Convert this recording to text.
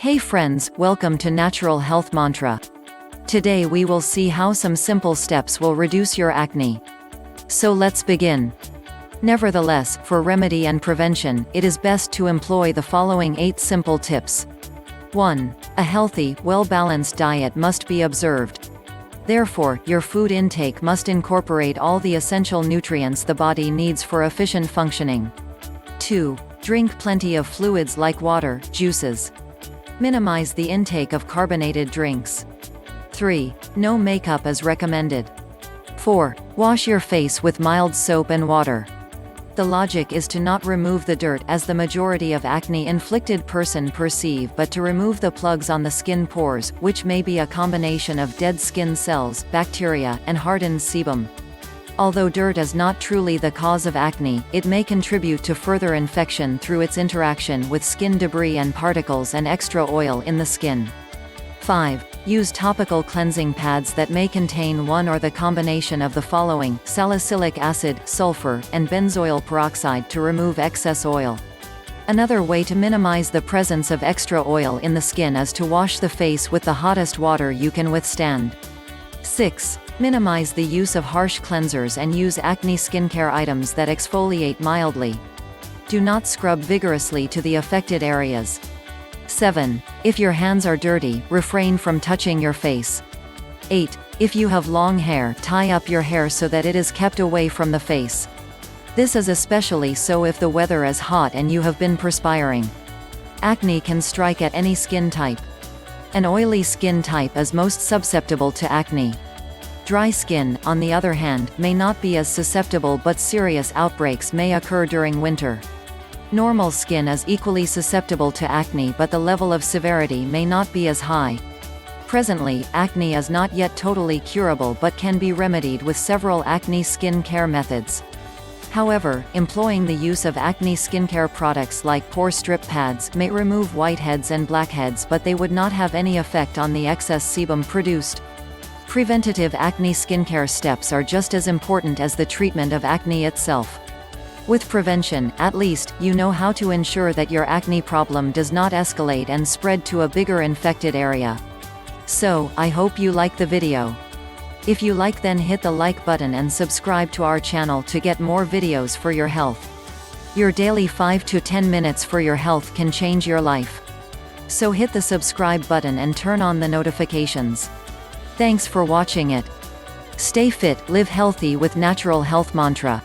Hey friends, welcome to Natural Health Mantra. Today we will see how some simple steps will reduce your acne. So let's begin. Nevertheless, for remedy and prevention, it is best to employ the following 8 simple tips. 1. A healthy, well-balanced diet must be observed. Therefore, your food intake must incorporate all the essential nutrients the body needs for efficient functioning. 2. Drink plenty of fluids like water, juices. Minimize the intake of carbonated drinks. 3. No makeup is recommended. 4. Wash your face with mild soap and water. The logic is to not remove the dirt as the majority of acne-inflicted person perceive, but to remove the plugs on the skin pores, which may be a combination of dead skin cells, bacteria, and hardened sebum. Although dirt is not truly the cause of acne, it may contribute to further infection through its interaction with skin debris and particles and extra oil in the skin. 5. Use topical cleansing pads that may contain one or the combination of the following: salicylic acid, sulfur, and benzoyl peroxide to remove excess oil. Another way to minimize the presence of extra oil in the skin is to wash the face with the hottest water you can withstand. 6. Minimize the use of harsh cleansers and use acne skincare items that exfoliate mildly. Do not scrub vigorously to the affected areas. 7. If your hands are dirty, refrain from touching your face. 8. If you have long hair, tie up your hair so that it is kept away from the face. This is especially so if the weather is hot and you have been perspiring. Acne can strike at any skin type. An oily skin type is most susceptible to acne. Dry skin, on the other hand, may not be as susceptible, but serious outbreaks may occur during winter. Normal skin is equally susceptible to acne, but the level of severity may not be as high. Presently, acne is not yet totally curable but can be remedied with several acne skin care methods. However, employing the use of acne skincare products like pore strip pads may remove whiteheads and blackheads, but they would not have any effect on the excess sebum produced. Preventative acne skincare steps are just as important as the treatment of acne itself. With prevention, at least, you know how to ensure that your acne problem does not escalate and spread to a bigger infected area. So, I hope you like the video. If you like, then hit the like button and subscribe to our channel to get more videos for your health. Your daily 5 to 10 minutes for your health can change your life. So hit the subscribe button and turn on the notifications. Thanks for watching it. Stay fit, live healthy with Natural Health Mantra.